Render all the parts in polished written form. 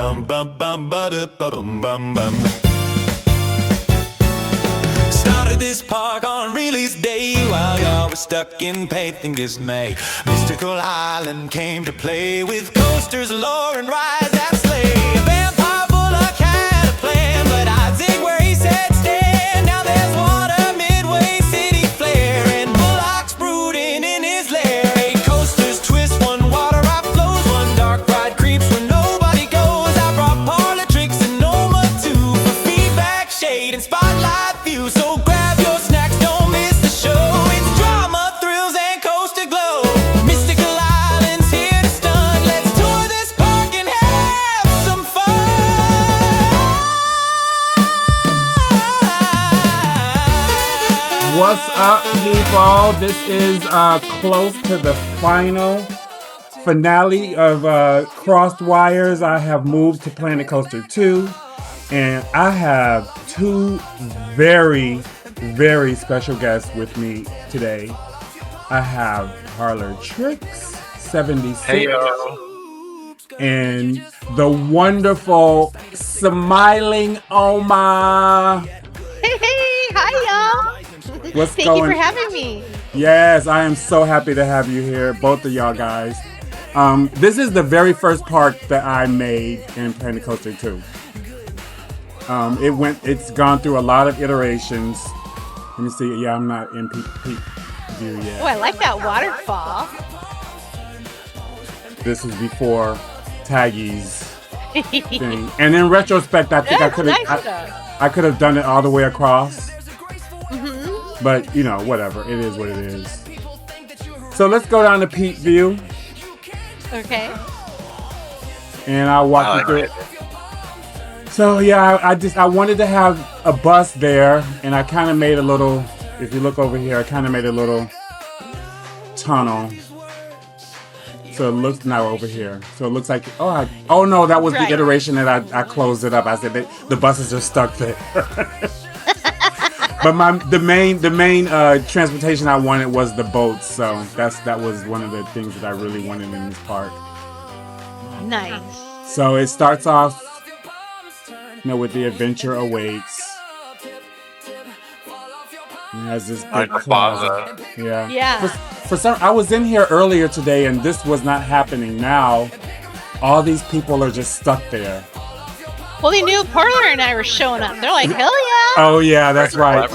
bum bum bum ba bum bum bum. Started this park on release day while y'all were stuck in faith and dismay. Mystical Island came to play with coasters, lore, and rides that slay. Vampire Bulloch had a plan, but I zig where he said stand. Now there's water, midway, city flair, and Bulloch's brooding in his lair. 8 coasters twist, 1 water ride flows, 1 dark ride creeps where nobody goes. I brought Parlortricks and Oma333 for feedback, shade, and spotlight view. So grab your snacks, don't miss the show. It's drama, thrills, and coaster glow. Mystical Island's here to stun. Let's tour this park and have some fun. What's up, people? This is close to the final finale of Crossed Wires. I have moved to Planet Coaster 2, and I have 2 very, very special guests with me today. I have Parlortricks76 Heyo. and the wonderful Smiling Oma. Hey, hi y'all. What's Thank going? you for having me. Yes, I am so happy to have you here, both of y'all guys. This is the very first park that I made in Planet Coaster 2. It's gone through a lot of iterations. Let me see. Yeah, I'm not in peak view yet. Oh, I like that waterfall. This is before Taggy's thing. And in retrospect, I think That's nice I could have done it all the way across. Mm-hmm. But, you know, whatever. It is what it is. So let's go down to peak view. Okay. And I'll walk you through it. So yeah, I wanted to have a bus there, and I kind of made a little, if you look over here, I kind of made a little tunnel. So it looks now over here. So it looks like, oh no, that was Right. the iteration that I closed it up. I said the buses are stuck there. But the main transportation I wanted was the boats. So that was one of the things that I really wanted in this park. Nice. So it starts off, with the adventure awaits. It has this big plaza. Yeah. Yeah. For some, I was in here earlier today, and this was not happening. Now, all these people are just stuck there. Well, they knew Parlor and I were showing up. They're like, hell yeah. Oh yeah, that's right.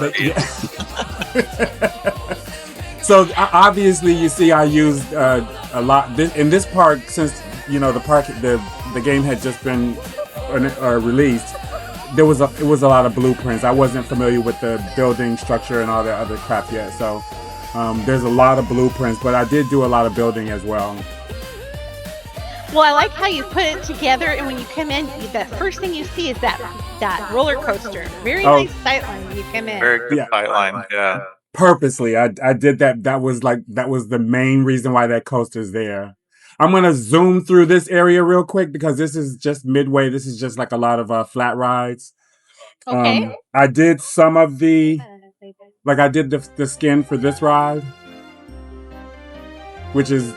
So obviously, you see, I used a lot in this park since the game had just been released. It was a lot of blueprints. I wasn't familiar with the building structure and all the other crap yet, so there's a lot of blueprints. But I did do a lot of building as well. Well, I like how you put it together, and when you come in, the first thing you see is that roller coaster. Very nice sightline when you come in. Very good sightline, yeah. Purposely, I did that. That was the main reason why that coaster's there. I'm gonna zoom through this area real quick because this is just midway. This is just like a lot of flat rides. Okay. I did some of the, I did the skin for this ride, which is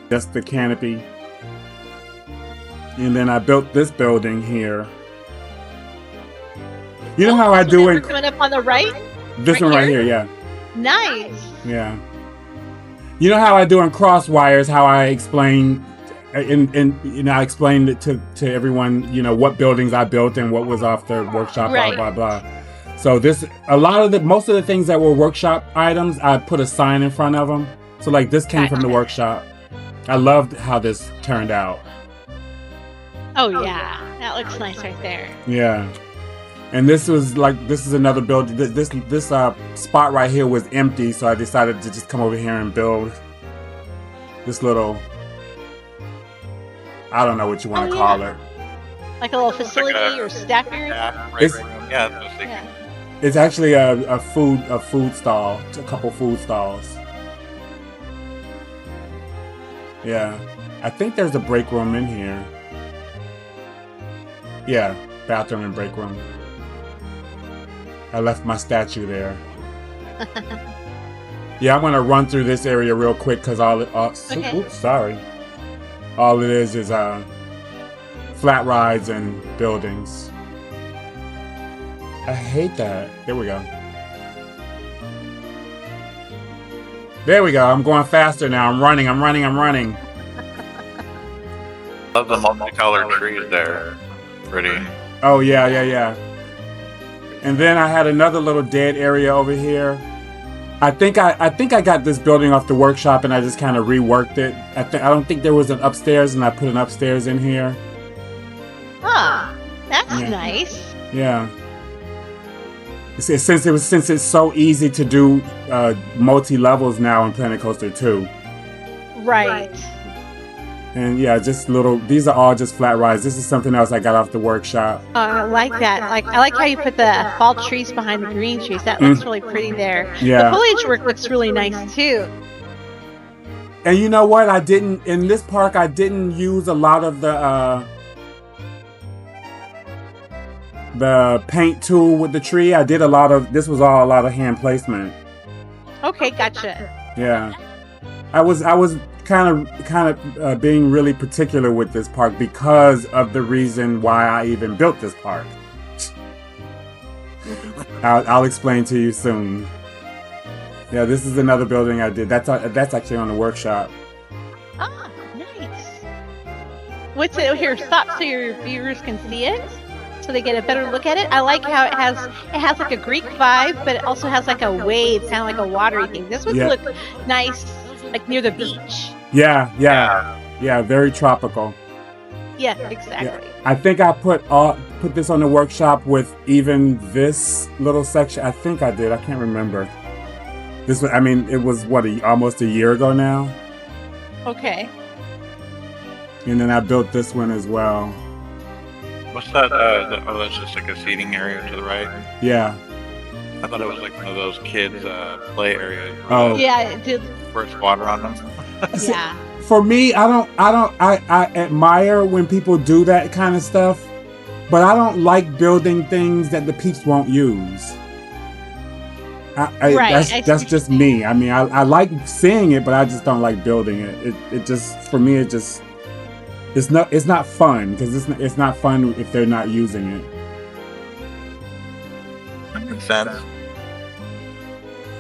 just the canopy. And then I built this building here. You know how I do it? Coming up on the right? This one right here, yeah. Nice. Yeah. You know how I do in Cross Wires, how I explain, and I explained it to everyone, what buildings I built and what was off the workshop, right. blah, blah, blah. So most of the things that were workshop items, I put a sign in front of them. So like this came from the workshop. I loved how this turned out. Oh yeah, that looks nice right there. Yeah. And this is another building. This spot right here was empty, so I decided to just come over here and build this little, I don't know what you want to call it. Like a little facility or staff area? It's actually a food stall, a couple food stalls. Yeah. I think there's a break room in here. Yeah, bathroom and break room. I left my statue there. Yeah, I'm gonna run through this area real quick because oops, sorry. All it is flat rides and buildings. I hate that. There we go. There we go. I'm going faster now. I'm running. Love the multicolored trees there. Pretty. Oh, yeah. And then I had another little dead area over here. I think I got this building off the workshop and I just kind of reworked it. I don't think there was an upstairs and I put an upstairs in here. Ah, that's nice. Yeah. Since it's so easy to do multi levels now in Planet Coaster 2. Right. And yeah, just little. These are all just flat rides. This is something else I got off the workshop. I like that. I like how you put the fall trees behind the green trees. That looks really pretty there. Yeah. The foliage work looks really nice too. And you know what? In this park, I didn't use a lot of the paint tool with the tree. I did this was all a lot of hand placement. Okay, gotcha. Yeah. I was kind of being really particular with this park because of the reason why I even built this park. I'll explain to you soon. Yeah, this is another building I did. That's actually on the workshop. Ah, nice. What's it here? Stop so your viewers can see it, so they get a better look at it. I like how it has like a Greek vibe, but it also has like a wave, kind of like a watery thing. This would look nice, like near the beach. Yeah, very tropical. Yeah, exactly. Yeah. I think I put this on the workshop with even this little section. I think I did. I can't remember. It was almost a year ago now. Okay. And then I built this one as well. What's that? That's just like a seating area to the right. Yeah. I thought it was like one of those kids' play areas. Oh. Yeah, it did. First water on them. Yeah. For me, I admire when people do that kind of stuff, but I don't like building things that the peeps won't use. That's just me. I mean, I like seeing it, but I just don't like building it. It just, for me, it's not fun because it's not fun if they're not using it. That makes sense.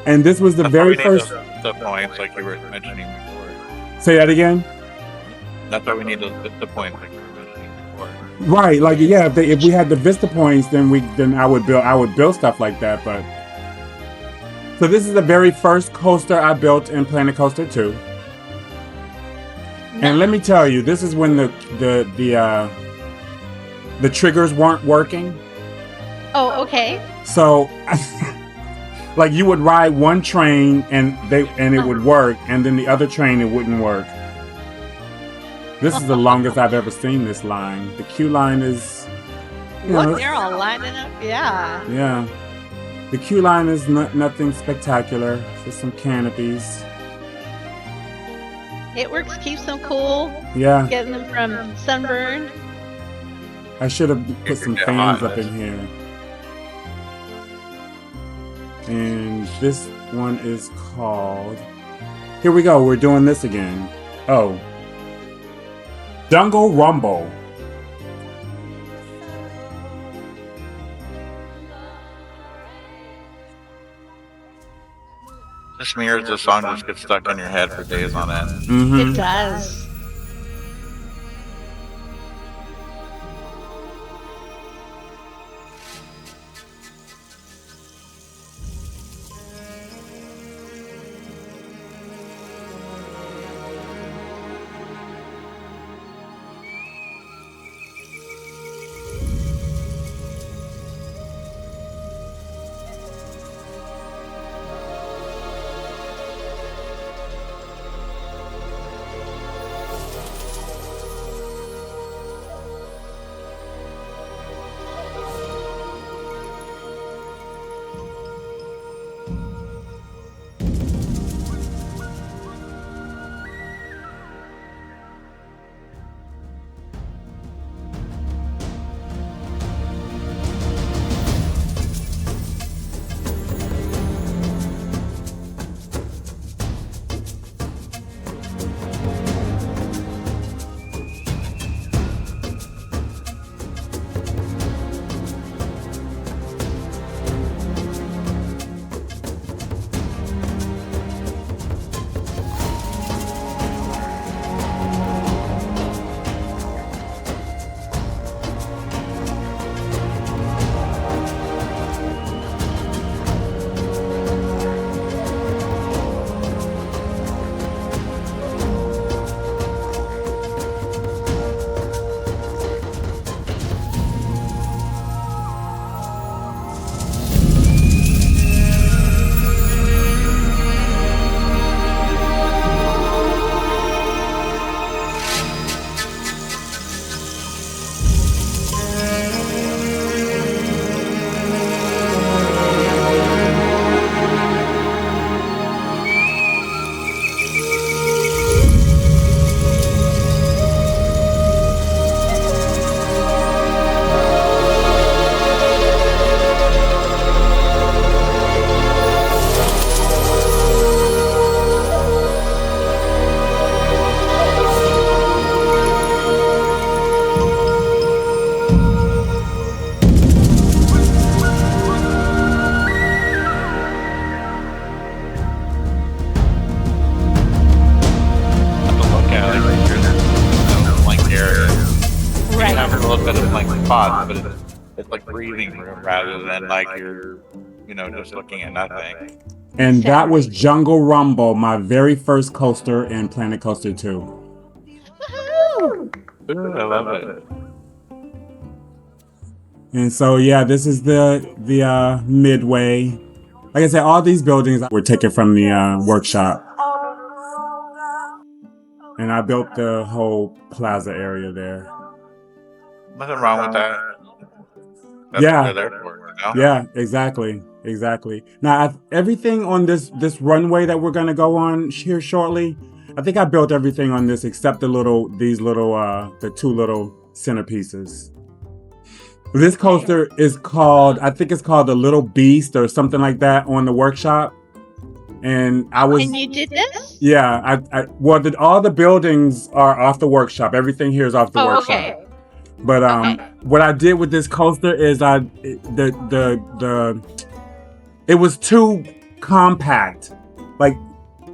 And this was the very first. The points, like you were mentioning before. Say that again. That's why we need the points, like you were mentioning before. Right, like yeah, if we had the Vista points, then I would build stuff like that. But so this is the very first coaster I built in Planet Coaster 2. And let me tell you, this is when the triggers weren't working. Oh, okay. So, like you would ride one train and it would work, and then the other train it wouldn't work. This is the longest I've ever seen this line. The queue line is. They're all lining up. Yeah. Yeah. The queue line is nothing spectacular. Just some canopies. It works, keeps them cool. Yeah. Getting them from sunburn. I should have put some fans up in here. And this one is called... Here we go, we're doing this again. Oh. Dungle Rumble. This mirrors the song just gets stuck in your head for days on end. Mm-hmm. It does. instead of like spots, but it's like breathing room rather than like you're, just looking at nothing. And that was Jungle Rumble, my very first coaster in Planet Coaster 2. Woohoo! Ooh, I love it. And so, yeah, this is the Midway. Like I said, all these buildings were taken from the workshop. And I built the whole plaza area there. Nothing wrong with that. That's Yeah. what they're there for, Yeah, exactly. Now, everything on this runway that we're gonna go on here shortly, I think I built everything on this except the two little centerpieces. This coaster is called, I think it's called the Little Beast or something like that on the workshop. And you did this? Yeah, all the buildings are off the workshop. Everything here is off the workshop. Okay. But what I did with this coaster is it was too compact. Like,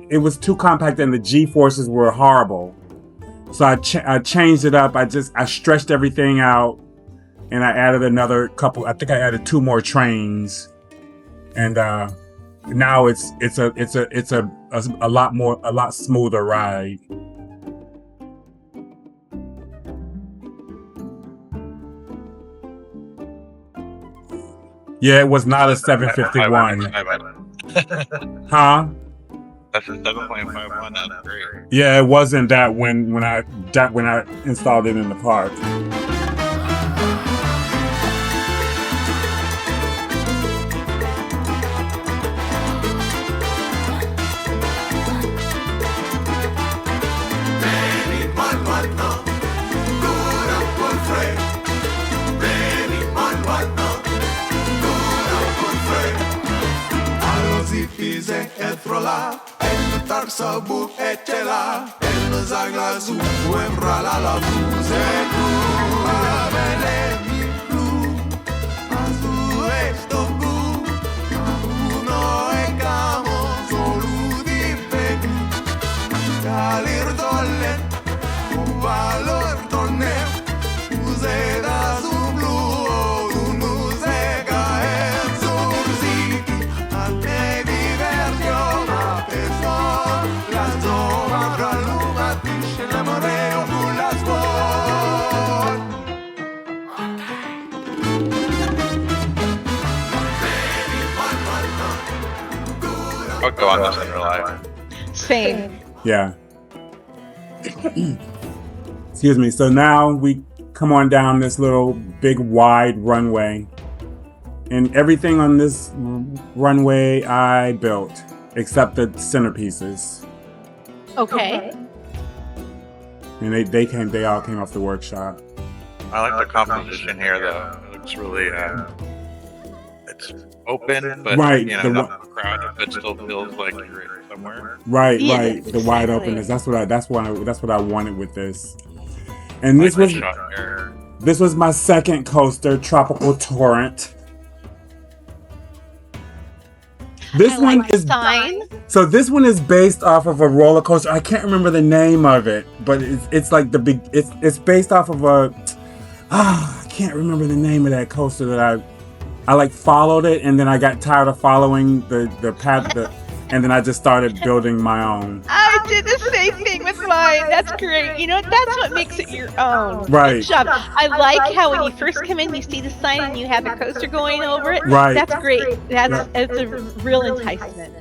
it was too compact and the G-forces were horrible. So I changed it up. I stretched everything out and I added another couple. I think I added 2 more trains. And now it's a lot smoother ride. Yeah, it was not a 751. Huh? That's a 7.51. That's great. Yeah, it wasn't that when I installed it in the park. Sabuk etela el zaglazu wemrala la fuzeku avele mi flu azu estoku uno ekamo soludi peku galir dolle valor donne uzeda zu blu unuzega el zurziki ante divertio ma peso. I'll go on this in real life. Same. Yeah. Excuse me. So now we come on down this little big wide runway. And everything on this runway I built, except the centerpieces. Okay. And they all came off the workshop. I like the composition here, though. It looks really, it's open, but Right, not crowded, but still feels like you're in somewhere. Right, Yeah, right. The wide exactly. openness. That's what I wanted with this. And this was shot here. This was my second coaster, Tropical Torrent. This I one like the is sign. So this one is based off of a roller coaster. I can't remember the name of it, but it's like the big. It's based off of a. I can't remember the name of that coaster that I like followed it, and then I got tired of following the path, and then I just started building my own. I did the same thing with mine. That's great. You know, that's what makes it your own. Right. Good job. I like how when you first come in, you see the sign and you have the coaster going over it. Right. That's great. It's a real enticement.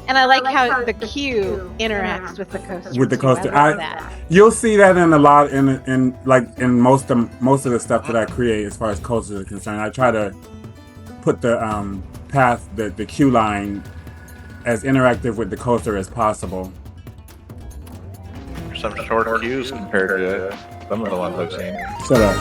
And I like how the queue interacts with the coaster. With the too. coaster, I love that. you'll see that in a lot in most of the stuff that I create as far as coasters are concerned. I try to put the path, the queue line, as interactive with the coaster as possible. Some short queues compared to some of the ones I've seen. Shut up.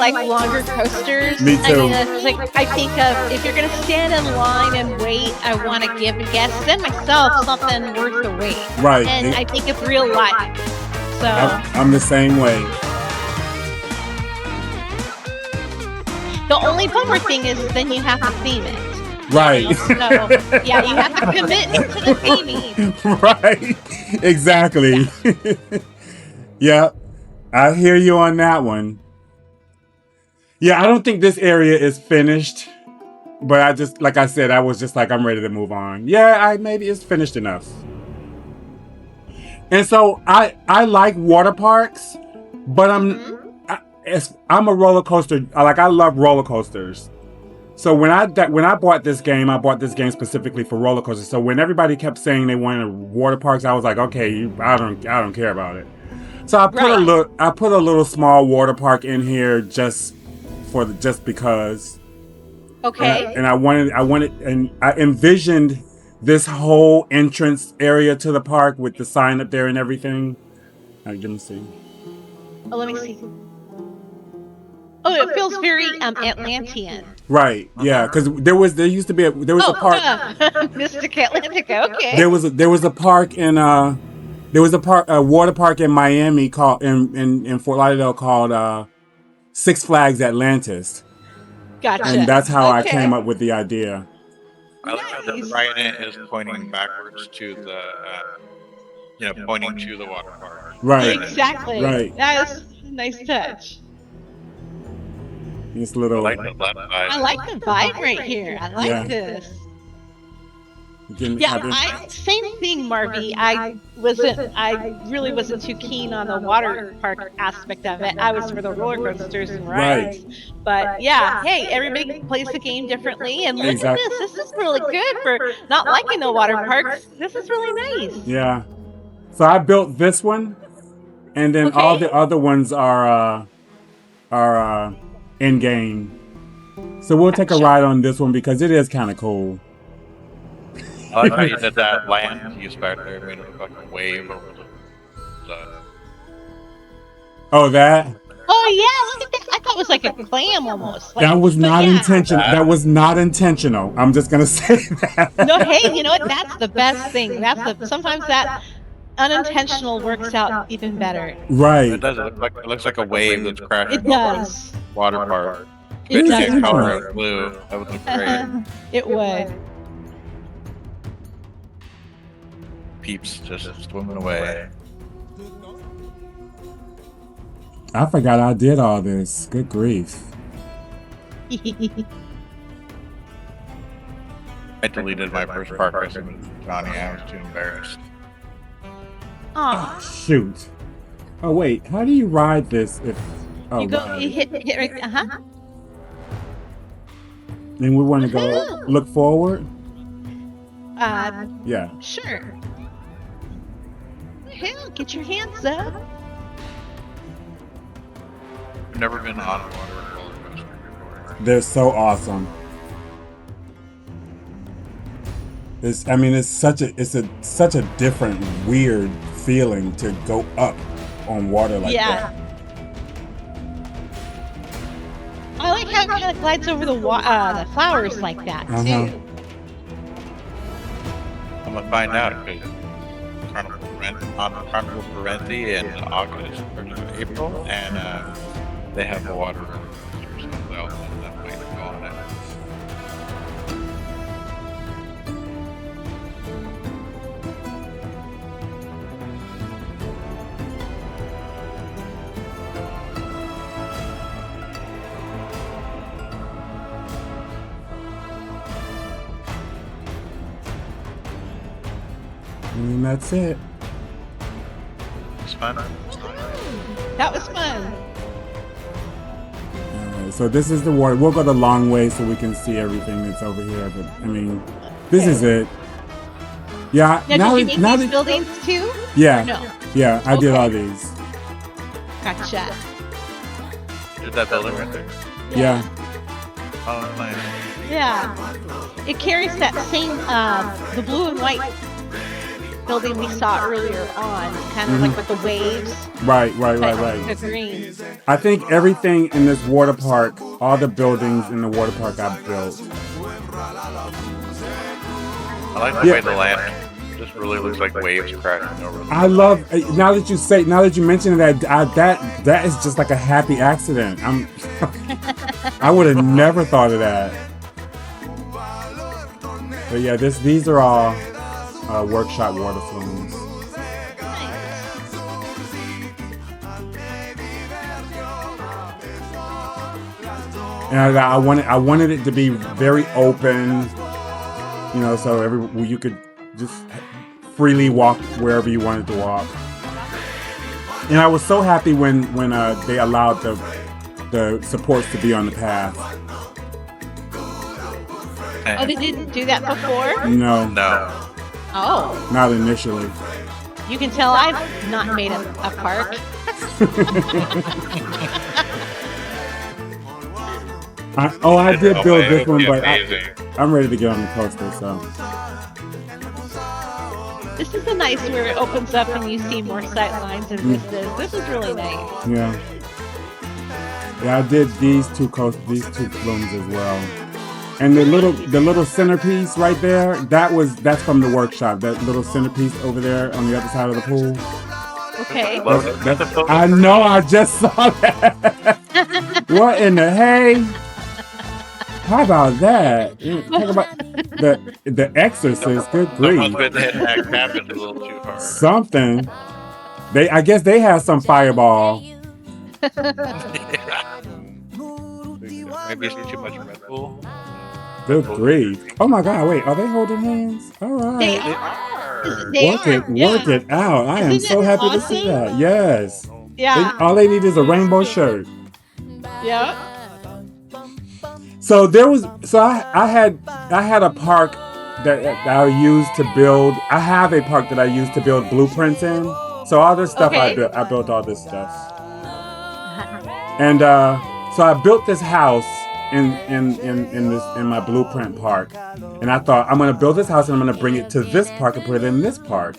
like longer coasters. Me I too. mean, it's like I think of if you're gonna stand in line and wait, I want to give guests and myself something worth the wait. Right. And I think of real life. So I'm the same way. the only bummer thing is then you have to theme it. Right. So yeah, you have to commit to the theming. Right. Exactly. Yep. I hear you on that one. Yeah, I don't think this area is finished. But I just, like I said, I was just like, I'm ready to move on. Yeah, maybe it's finished enough. And so I like water parks, but I'm a roller coaster. I love roller coasters. So when I bought this game, I bought this game specifically for roller coasters. So when everybody kept saying they wanted water parks, I was like, okay, I don't care about it. So I put a little small water park in here just because. Okay. And I wanted, and I envisioned this whole entrance area to the park with the sign up there and everything. Let me see. Oh, let me see. Oh, it feels very Atlantean. Right. Yeah. Because there used to be a park. Mystic Atlantica. Okay. There was a park in a water park in Miami called in Fort Lauderdale called Six Flags Atlantis. Gotcha. And that's how I came up with the idea. I like how the trident is pointing backwards to the, pointing to the water park. Right. Exactly. Right. That is a nice touch. This little. I like the left side. I like the vibe right here. I like this. Yeah, same thing, Marvy. I really wasn't too keen on the water park aspect of it. I was for the roller coasters and rides. Right. But yeah, hey, everybody plays the game differently, and look at this. This is really good for not liking the water parks. This is really nice. Yeah. So I built this one, and then all the other ones are in game. So we'll take a ride on this one because it is kind of cool. I like how you did that land piece back there, made it look like a wave over the. Oh, that? Oh yeah, look at that! I thought it was like a clam almost. That was not intentional. That was not intentional. I'm just gonna say that. No, hey, you know what? That's the best thing. Sometimes that unintentional works out even better. Right. It does. It looks like a wave that's crashing. It does. Water park. It does. Color of blue. That would look great. It would. Peeps just swimming away. I forgot I did all this. Good grief. I deleted my first part racing with Johnny. I was too embarrassed. Aw. Shoot. Oh wait, how do you ride this if You hit right. Then we want to go look forward? Yeah. Sure. Hell, get your hands up. I've never been on a water roller coaster before. They're so awesome. It's such a different, weird feeling to go up on water like that. I like how it kind of glides over the flowers like that too. I'm gonna find out because Carnival Parenti in August or April, and they have the water roller coaster, so they'll have that way to go on it. And that's it. It's fun. That was fun. Alright, so this is the water. We'll go the long way so we can see everything that's over here. But I mean, this is it. Yeah. Now did you make these buildings too? Yeah. Or no? Yeah, I did all these. Gotcha. Did that building right there? Yeah. Oh, nice. Yeah. It carries that same the blue and white building we saw earlier on, kind of like with the waves. Right. The green. I think everything in this water park, all the buildings in the water park I built. I like the way the land just really looks like waves crashing over. I love, now that you mention that, that is just like a happy accident. I would have never thought of that. But yeah, these are all workshop water flumes. And I wanted it to be very open, so you could just freely walk wherever you wanted to walk. And I was so happy when they allowed the supports to be on the path. Oh, they didn't do that before? No, Oh, not initially. you can tell I've not made a park. I did build this one, but amazing. I'm ready to get on the coaster. So This is a nice where it opens up and you see more sight lines and vistas. This is really nice. yeah, I did these two flumes as well. And the little centerpiece right there, that's from the workshop. That little centerpiece over there on the other side of the pool. Okay. I know, I just saw that. What in the hey? How about that? Talk about the Exorcist. Good Someone's grief. been hitting that cabin a little too hard. Something. I guess they had some fireball. Maybe it's too much Red Bull. Good grief. Oh my God, wait, are they holding hands? All They right. are. Work it out. I am Isn't so it happy to see awesome? that. Yes. Yeah. All they need is a rainbow shirt. Yeah. So I had a park that I used to build. I have a park that I used to build blueprints in. So all this stuff Okay. I built all this stuff. And so I built this house in my blueprint park. And I thought I'm gonna build this house and I'm gonna bring it to this park and put it in this park.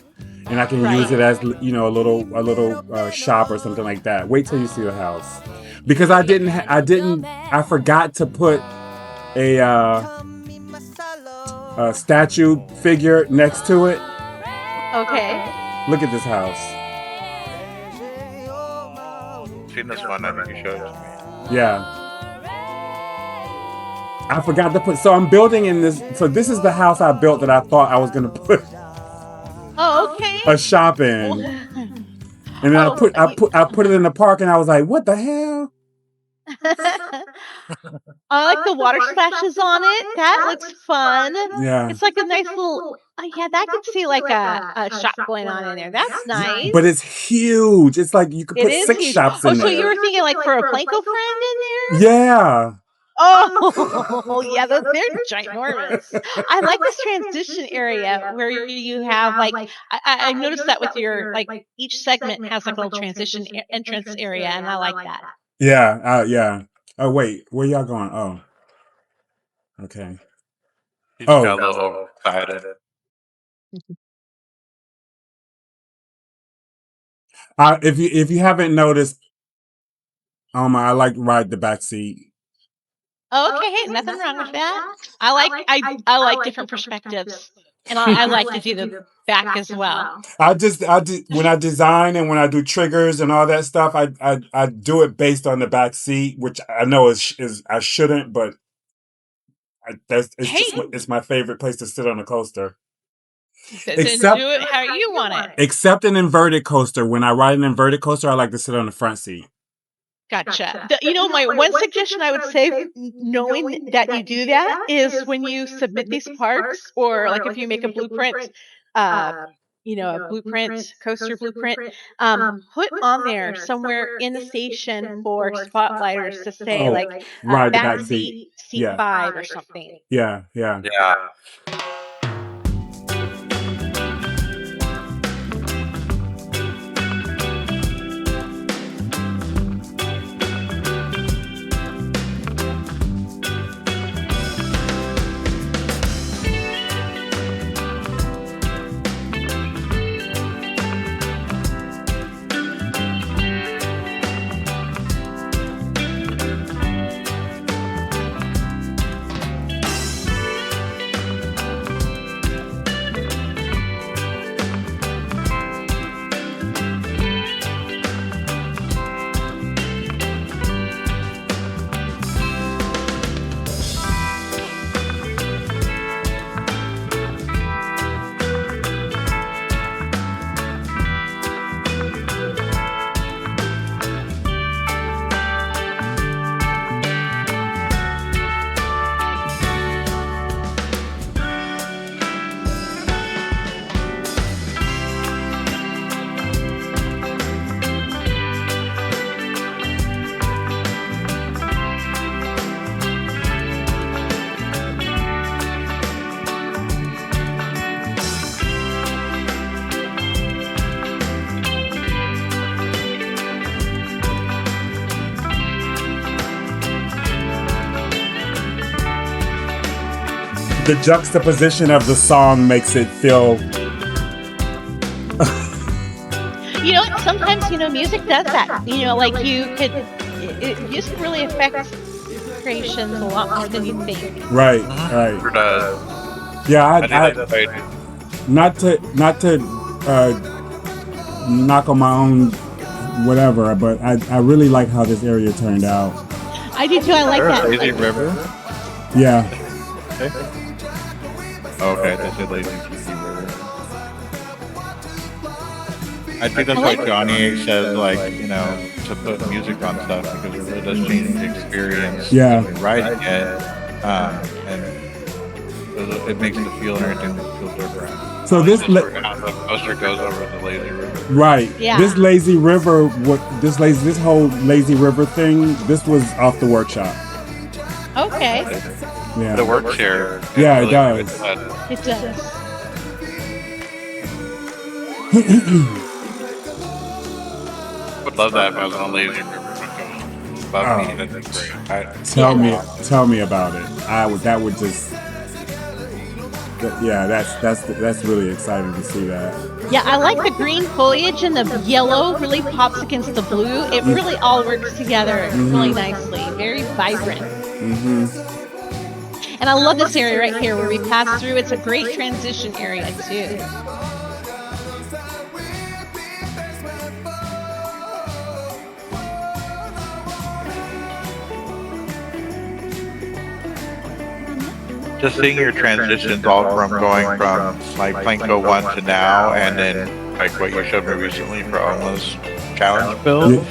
And I can use it as a little shop or something like that. Wait till you see the house. Because I forgot to put a statue figure next to it. Okay. Look at this house. Seen this one? I think you showed it to me. Yeah. I forgot to put. So I'm building in this. So this is the house I built that I thought I was gonna put Oh, okay. a shop in. And then I put it in the park, and I was like, "What the hell?" I like the water splashes on it. That looks fun. Yeah. It's like a nice little. Yeah, that could see like a shop going on in there. That's nice. But it's huge. It's like you could It put is 6 huge. shops Oh, in so there. you were thinking like for a Planko friend in there? Yeah. Oh, yeah, they're ginormous. I like this transition area where you have like I noticed that with your like each segment has like a little transition entrance area, and I like that. Yeah. Yeah. Oh wait, where y'all going? Oh. Okay. He Oh. got a little overexcited. If you haven't noticed, I like to ride the back seat. Oh, okay, hey, nothing wrong with that. I like different perspectives, and I like to do the back as well. I when I design and when I do triggers and all that stuff, I do it based on the back seat, which I know is I shouldn't, but it's my favorite place to sit on a coaster. Then do it how you want it. Except an inverted coaster. When I ride an inverted coaster, I like to sit on the front seat. Gotcha. My one suggestion I would say, knowing that you do that, is when you submit these parts, or like if you make a blueprint, a blueprint, coaster blueprint, put on there somewhere in the station for spotlighters to say ride the back back seat, seat Yeah. 5 or something. Yeah. Yeah. the juxtaposition of the song makes it feel. You know, sometimes, music does that. Like music really affects creations a lot more than you think. Right. Sure does. Yeah, I think that's right. not to knock on my own whatever, but I really like how this area turned out. I do too. I like that. Lazy River? Yeah. Okay, that's a Lazy River. I think that's why Johnny says, to put music on stuff, because it really does change the experience. Yeah. When you're writing it, and it makes the feel and everything feel different. So this How the poster goes over the Lazy River. right. Yeah. This lazy river, this whole lazy river thing, this was off the workshop. Okay. Yeah. The work share. Yeah, it does. It does. Would love that if I was on Lazy River. Above me, that'd be great. Tell me about it. That would just. Yeah, that's really exciting to see that. Yeah, I like the green foliage and the yellow really pops against the blue. It really all works together really nicely. Very vibrant. And I love this area right here where we pass through. It's a great transition area too. Just seeing your transitions all from going from like Planko 1 to now, and then like what you showed me recently for almost challenge build,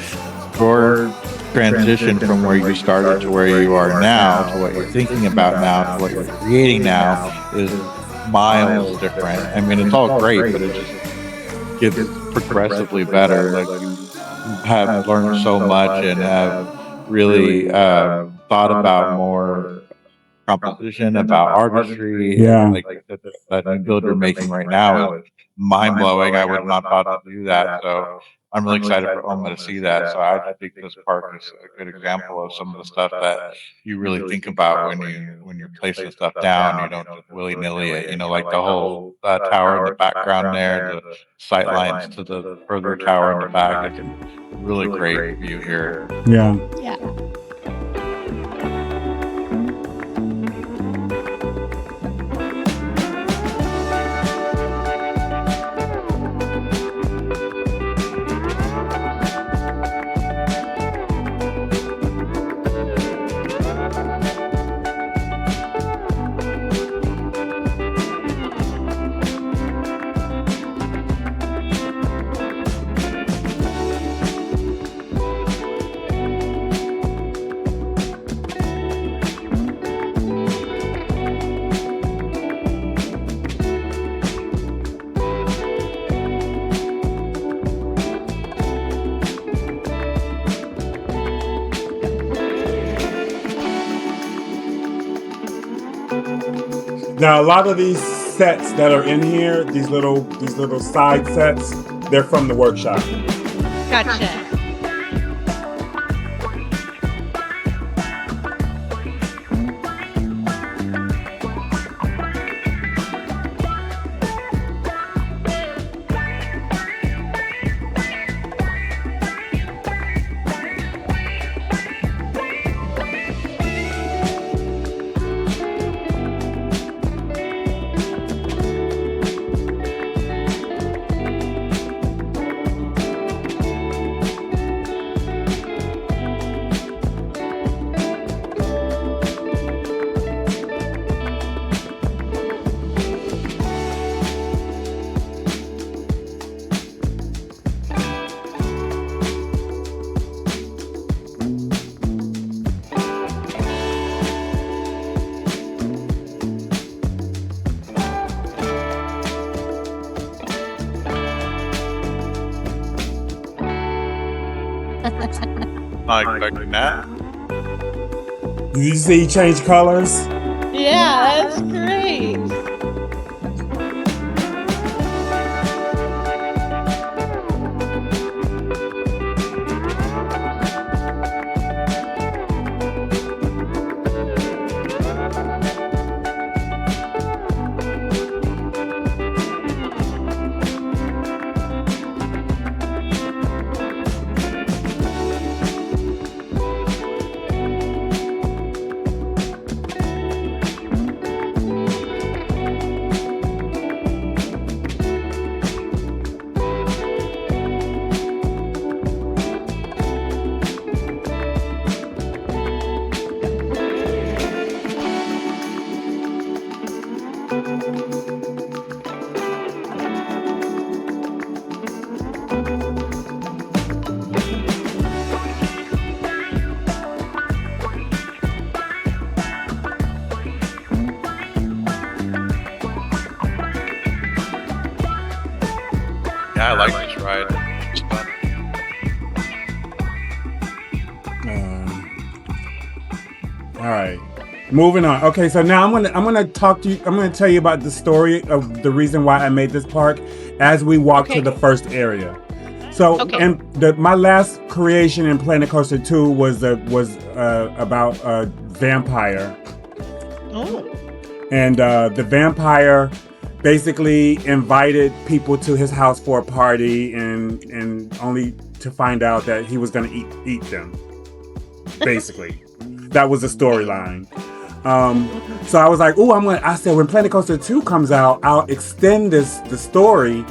your transition from where you started to where you are now to what you're thinking about now to what you're creating now is miles different. I mean, it's all great, but it just gets progressively better. Like you have learned so much and have really thought about more composition, about artistry. Yeah. Like that new build you're making right now is mind blowing. I would not thought to do that. So I'm really excited for Oma to see that. So I think this park is a good example of some of the stuff that you really think about when you're placing stuff down. You don't just willy nilly it. Like the whole tower in the background there, the sight lines to the further tower in the back. It's a really great view here. Yeah. Yeah. Now a lot of these sets that are in here, these little side sets, they're from the workshop. Gotcha. Not expecting that. Did you see he changed colors? Yeah, that's great. Yeah, I like this ride. It's fun. All right, moving on. Okay, so now I'm gonna talk to you. I'm gonna tell you about the story of the reason why I made this park as we walk to the first area. So, and my last creation in Planet Coaster 2 was about a vampire. Oh. And the vampire basically invited people to his house for a party, and only to find out that he was going to eat them. Basically, that was the storyline. So I was like, "Ooh, I said when Planet Coaster 2 comes out, I'll extend the story."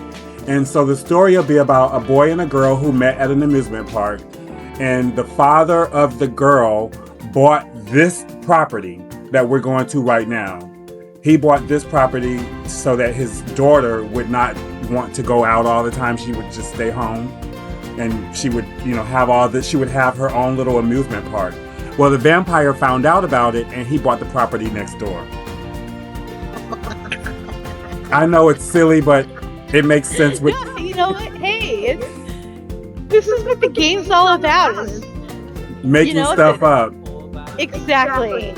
And so the story will be about a boy and a girl who met at an amusement park, and the father of the girl bought this property that we're going to right now. He bought this property so that his daughter would not want to go out all the time. She would just stay home, and she would, have all this. She would have her own little amusement park. Well, the vampire found out about it, and he bought the property next door. I know it's silly, but it makes sense with. Yeah, you know what? Hey, this is what the game's all about. Is making stuff up. Exactly.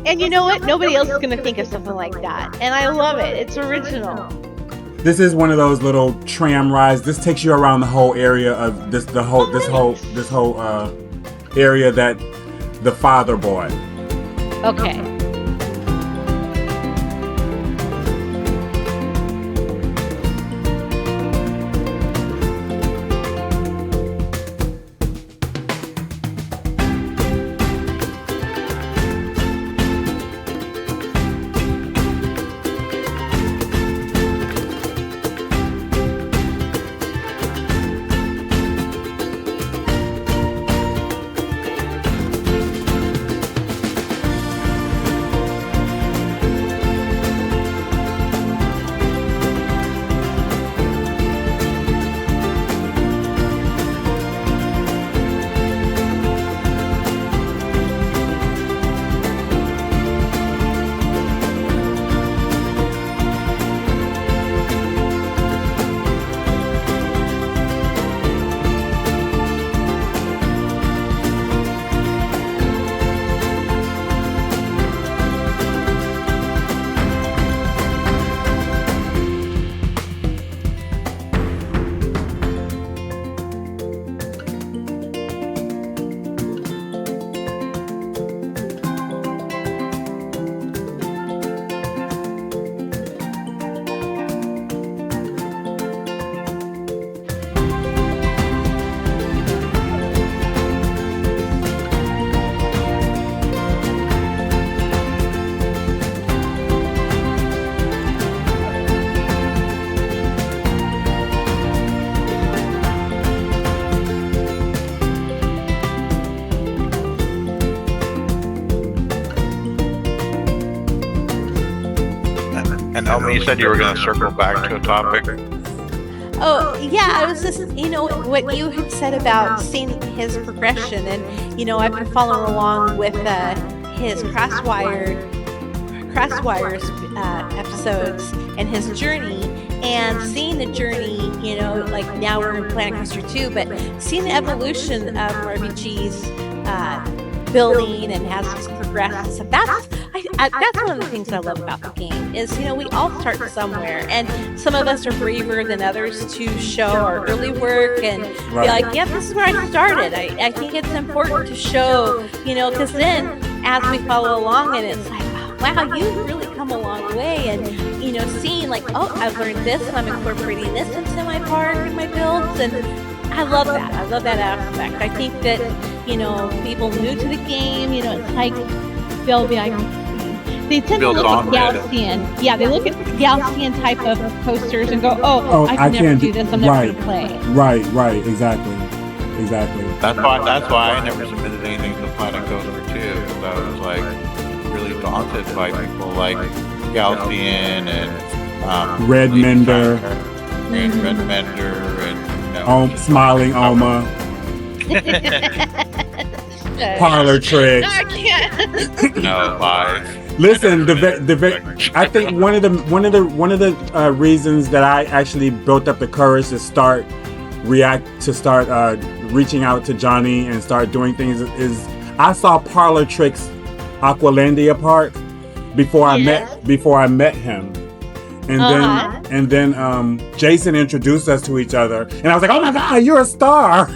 And you know what? Nobody else is going to think of something like that. And I love it. It's original. This is one of those little tram rides. This takes you around the whole area of this whole area that the father bought. Okay. And Elmi, you said you were going to circle back to a topic. Oh, yeah, I was just, what you had said about seeing his progression. And, I've been following along with his Crosswires episodes and his journey. And seeing the journey, like now we're in Planet Coaster 2, but seeing the evolution of RBG's building and as it's progressed and stuff, that's one of the things I love about the game is, we all start somewhere, and some of us are braver than others to show our early work and be like, yeah, this is where I started. I think it's important to show, because then as we follow along and it's like, wow, you've really come a long way, and seeing like, oh, I've learned this and I'm incorporating this into my park and my builds, and I love that. I love that aspect. I think that, people new to the game, it's like they'll be like, they tend to look at Gaussian. Yeah, they look at Gaussian type of posters and go, oh, I can never do this. I'm never going to play. Right, exactly. That's why I never submitted anything to Planet Coaster 2, because I was like really daunted by people like Gaussian and Redmender and Smiling Oma. Parlortricks. No, I can't. No, live. Listen, I think one of the reasons that I actually built up the courage to start reaching out to Johnny and start doing things is I saw Parlor Tricks Aqualandia Park before I met him. And then Jason introduced us to each other, and I was like, "Oh my God, you're a star!"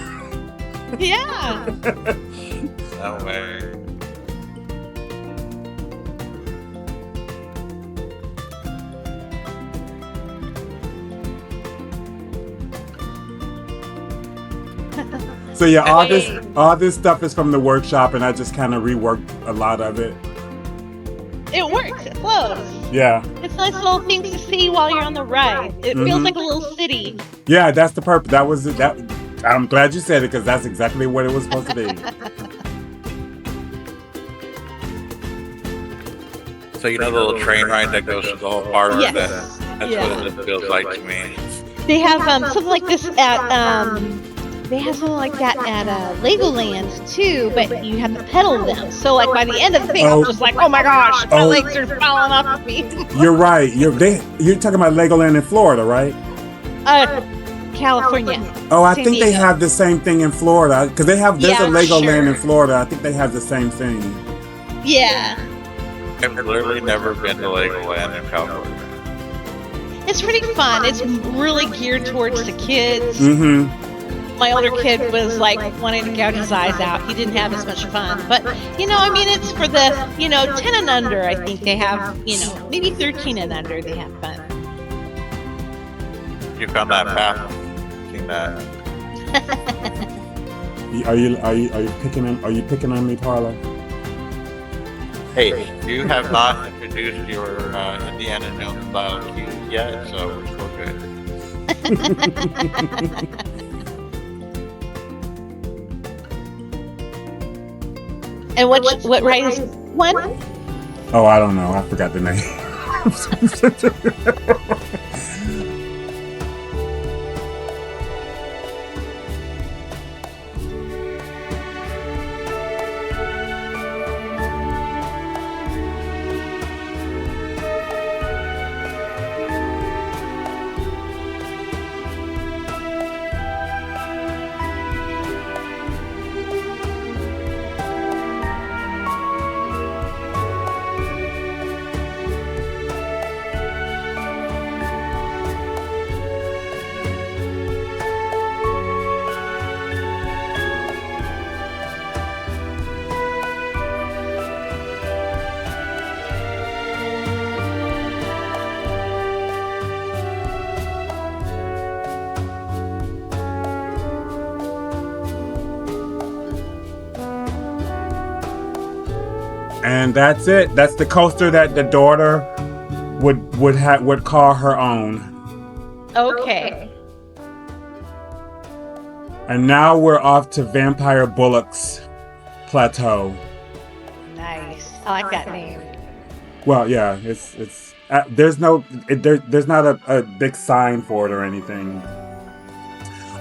Yeah. No way. So yeah, all this stuff is from the workshop, and I just kind of reworked a lot of it. It works. It flows. Yeah. It's nice little things to see while you're on the ride. It feels like a little city. Yeah, that's the purpose. I'm glad you said it because that's exactly what it was supposed to be. So you know the little train ride that goes through the whole park? Yes. That's what it feels like to me. They have something like this at Legoland too, but you have to pedal them. So like by the end of the thing, I'm just like, oh my gosh, my legs are falling off of me. You're right. You're talking about Legoland in Florida, right? California. Oh, I think they have the same thing in Florida because there's a Legoland in Florida. I think they have the same thing. Yeah. I've literally never been to Legoland in California. It's pretty fun. It's really geared towards the kids. Mm-hmm. My older kid was like wanting to gouge his eyes out. He didn't have as much fun. But, it's for the, 10 and under. I think they have, maybe 13 and under they have fun. You found that path. Seen that. Are you picking on me, Parla? Hey, you have not introduced your Indiana Jones style cue yet, so we're still good. And what ride is one? Oh, I don't know. I forgot the name. And that's it. That's the coaster that the daughter would call her own. Okay. And now we're off to Vampire Bulloch's plateau. Nice. I like that name. Well, yeah, it's there's not a big sign for it or anything.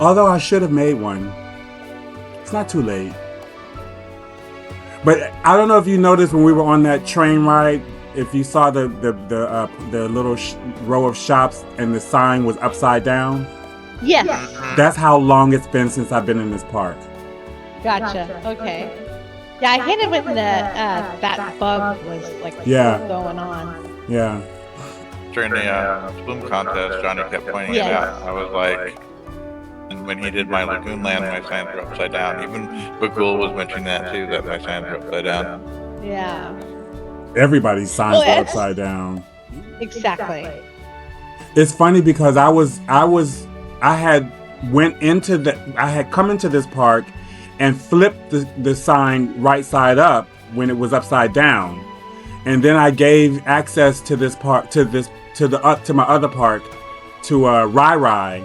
Although I should have made one. It's not too late. But I don't know if you noticed when we were on that train ride, if you saw the little row of shops and the sign was upside down. Yes. That's how long it's been since I've been in this park. Gotcha. Okay. Yeah, I hated when that bug was like going on. Yeah. During the swim contest, Johnny kept pointing it out. I was like, and when he did my Lagoon Land, my signs were upside down. Even Bagul was mentioning that too, that my signs were upside down. Yeah. Everybody's signs were upside down. Exactly. It's funny because I had come into this park and flipped the sign right side up when it was upside down, and then I gave access to this park to my other park to Rai,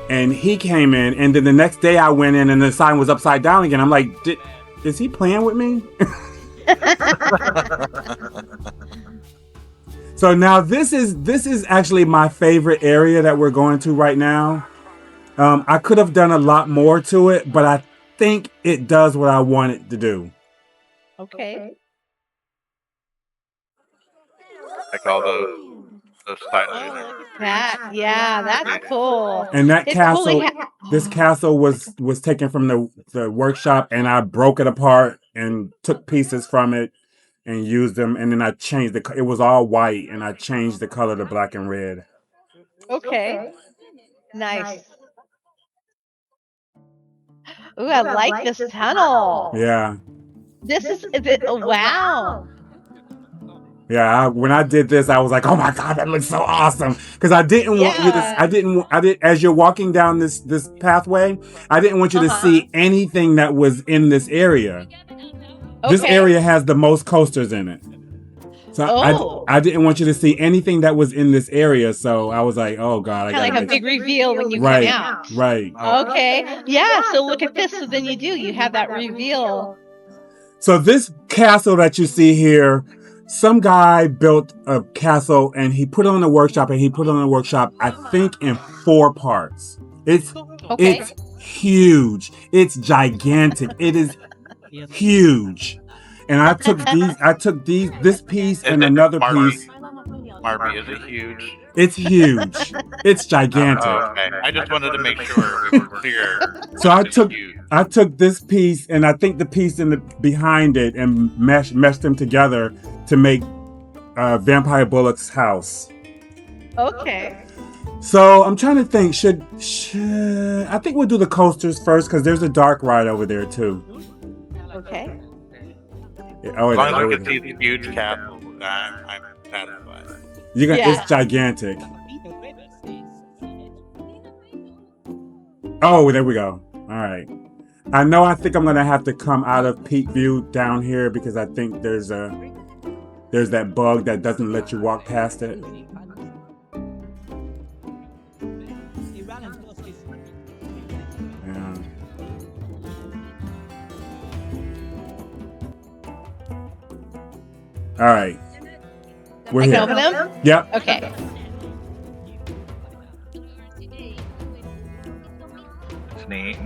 and he came in, and then the next day I went in and the sign was upside down again. I'm like, is he playing with me? So now this is actually my favorite area that we're going to right now. I could have done a lot more to it, but I think it does what I want it to do. Okay. like all those styling. Oh, look at that. Yeah, that's cool. And that It's cool they castle, this castle was taken from the workshop, and I broke it apart and took pieces from it and used them, and then I changed it was all white, and I changed the color to black and red. Okay. Nice. Ooh, I like this tunnel. Yeah. This is wow. Yeah, when I did this, I was like, "Oh my god, that looks so awesome!" Because I didn't want you to. Yeah. I didn't. As you're walking down this pathway, I didn't want you to see anything that was in this area. This Okay. area has the most coasters in it, so I didn't want you to see anything that was in this area. So I was like, "Oh god, I Kind of like a got big reveal when you right, come out. right." Okay. Yeah. So look at this. So then you have that reveal. So this castle that you see here, some guy built a castle and he put it on a workshop, I think in 4 parts. It's huge. It's gigantic. It is huge. And I took this piece and another piece. Marby, is it huge? It's huge. It's gigantic. Okay. I just wanted to make sure we were clear. So It's huge. I took this piece and I think the piece behind it and meshed them together to make Vampire Bulloch's house. Okay. So I'm trying to think. Should I think we'll do the coasters first because there's a dark ride over there too. Okay. Oh, As long as I can see the huge castle, I'm satisfied. It's gigantic. Oh, there we go. All right. I think I'm gonna have to come out of peak view down here because I think there's that bug that doesn't let you walk past it. Yeah. All right. We're I here. can open them? Yep. Okay. It's neat.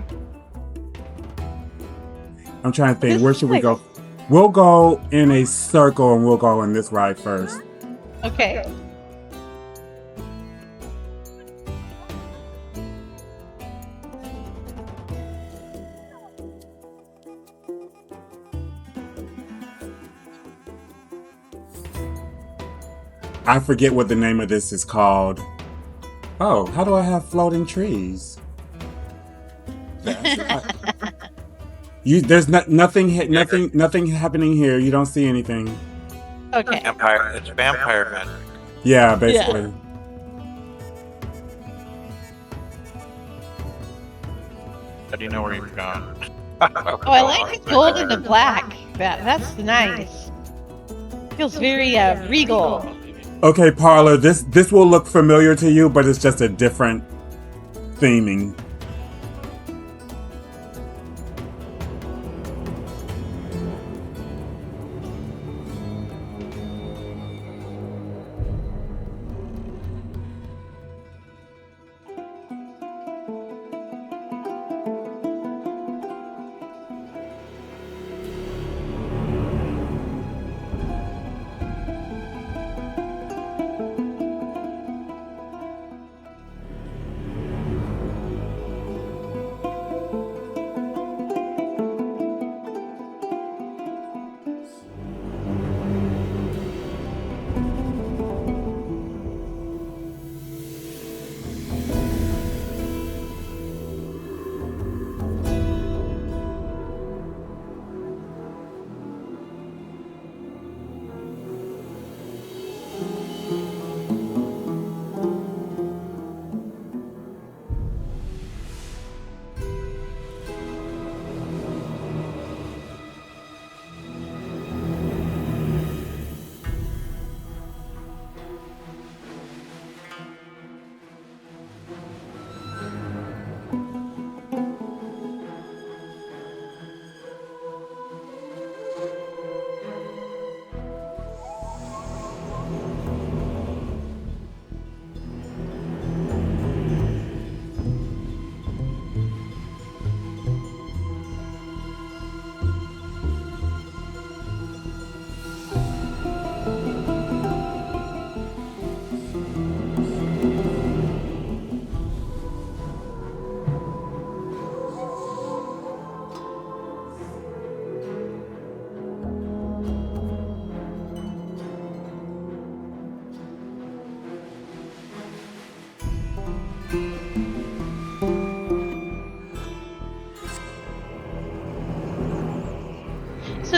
I'm trying to think. This Where is should we like- go? We'll go in a circle and we'll go on this ride first. Okay. I forget what the name of this is called. Oh, how do I have floating trees? There's nothing happening here. You don't see anything. Okay. It's vampire magic. Yeah, basically. How do you know where you've gone? Oh, I like the gold and the black. That's nice. Feels very regal. Okay, Parlor, this will look familiar to you, but it's just a different theming.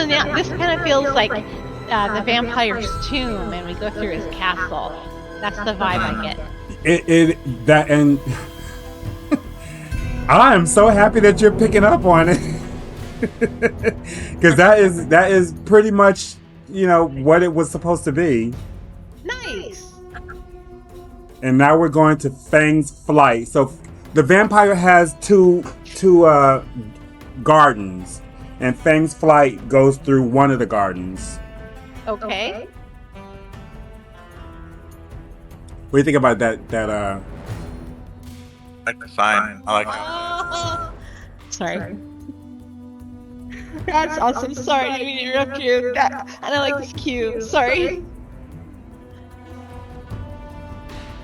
So now this kind of feels like the vampire's tomb, and we go through his castle. That's the vibe I get. And I am so happy that you're picking up on it, because that is pretty much, you know, what it was supposed to be. Nice. And now we're going to Fang's Flight. So the vampire has two gardens, and Fang's Flight goes through one of the gardens. Okay. What do you think about that? I like the sign. I like Sorry. That's awesome. Sorry, I didn't mean to interrupt you. And I like this cue. Sorry.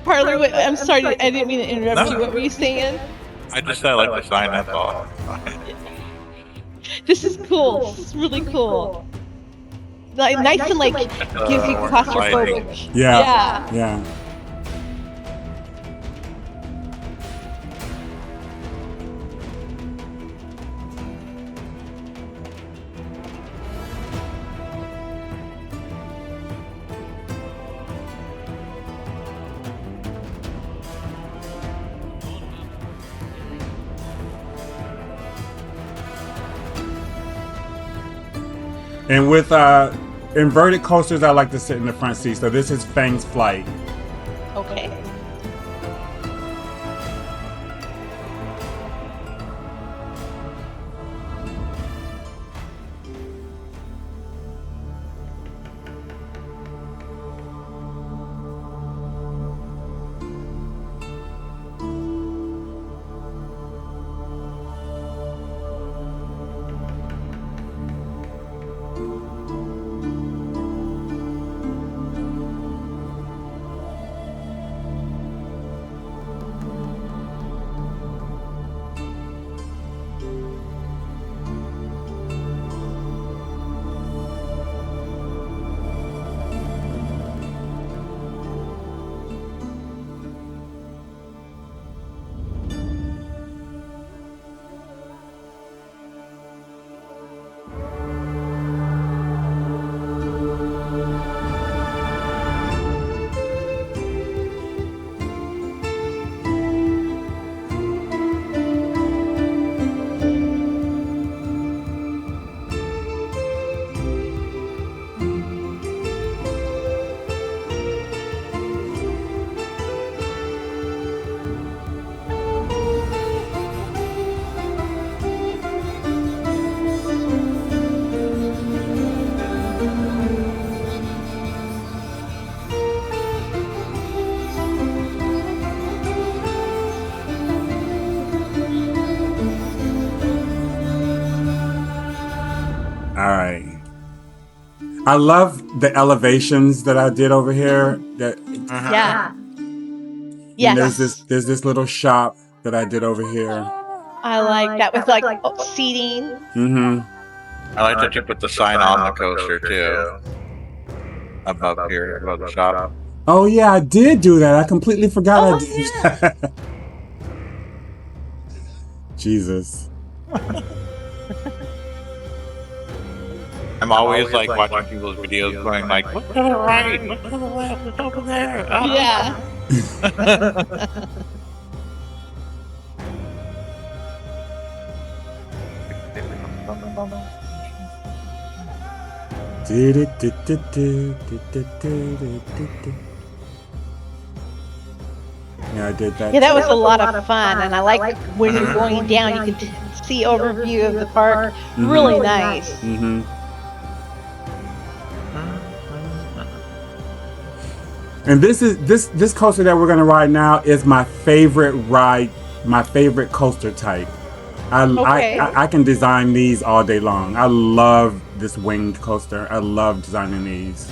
Parlor, I'm sorry, I didn't mean to interrupt you. What were you saying? I just said I like the sign, that's all. This is cool. This is really cool. Like, nice and like gives you claustrophobic. Yeah. And with inverted coasters, I like to sit in the front seat. So this is Fang's Flight. Okay. I love the elevations that I did over here. Yeah. Yes. There's this little shop that I did over here. I like that with like seating. Mm-hmm. I like that you put the sign on the coaster too. Above here, above the shop. Oh yeah, I did do that. I completely forgot I did that. Jesus. I'm always like watching people's videos going like, look to the right, look to the left, it's over there. Oh. Yeah. Yeah, I did that. Yeah, that was a lot of fun, and I like when you're going down, you can see overview of the park. Mm-hmm. Really nice. Mm-hmm. And this coaster that we're gonna ride now is my favorite ride, my favorite coaster type. I can design these all day long. I love this winged coaster. I love designing these.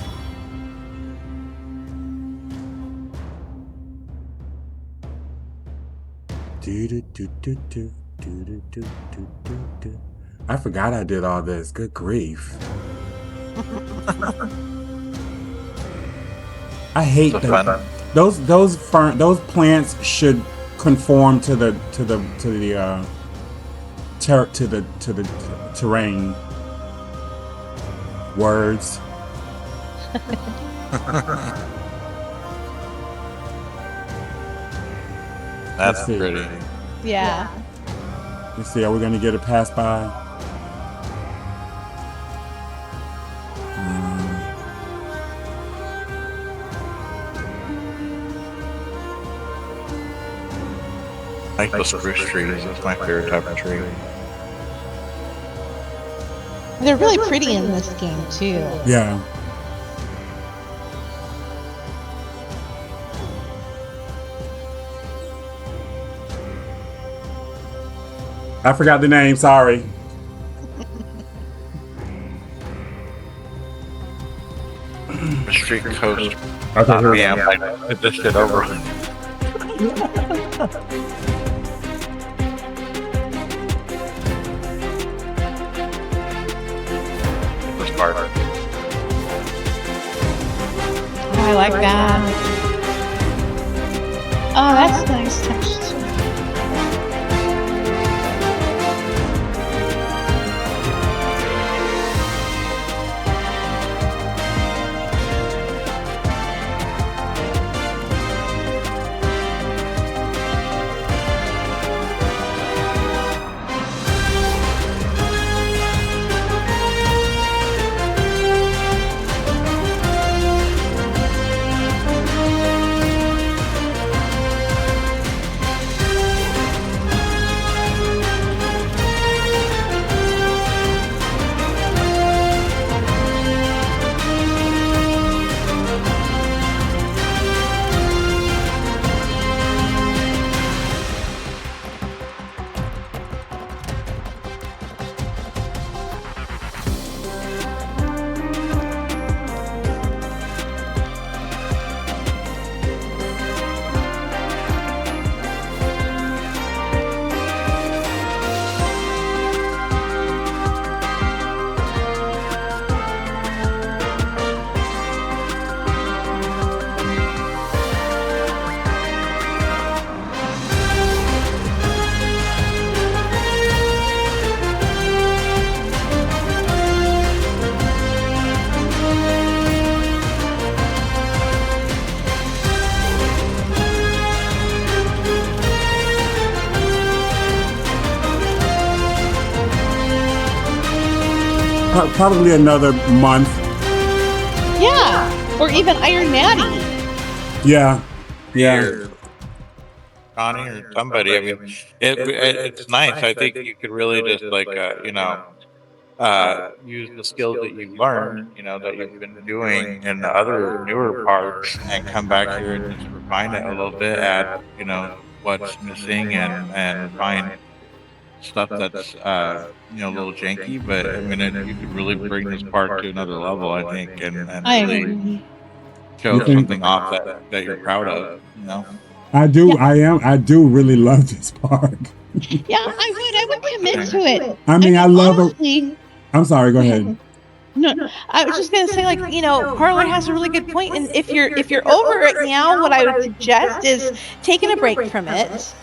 I forgot I did all this. Good grief. I hate that. Those plants should conform to the terrain. words. That's Let's see. pretty. Yeah. Let's see, are we gonna get a pass by? I like the spruce trees. That's my favorite type of tree. They're really pretty in this game too. Yeah. I forgot the name, sorry. The street coast. Okay, here we Yeah, go. I just did over. This part. Oh, I like that. Oh, that's nice touch. Probably another month. Yeah, or even Iron Maddie. Yeah. Yeah. Or Connie or somebody. I mean, it's nice. I think you could really just like use the skills that you've learned, that you've been doing in the other newer parts, and come back here and just refine it a little bit. Add, what's missing, and refine stuff that's a little janky. But I mean, you could really bring this part to another level, I think, and I really agree. show something off that you're proud of. I do. I do really love this park. Yeah, I would commit to it. I mean, I love it. honestly, I'm sorry. Go ahead. No, I was just gonna say, like, Parlor has a really good point, and if you're over it now, what I would suggest is taking a break from it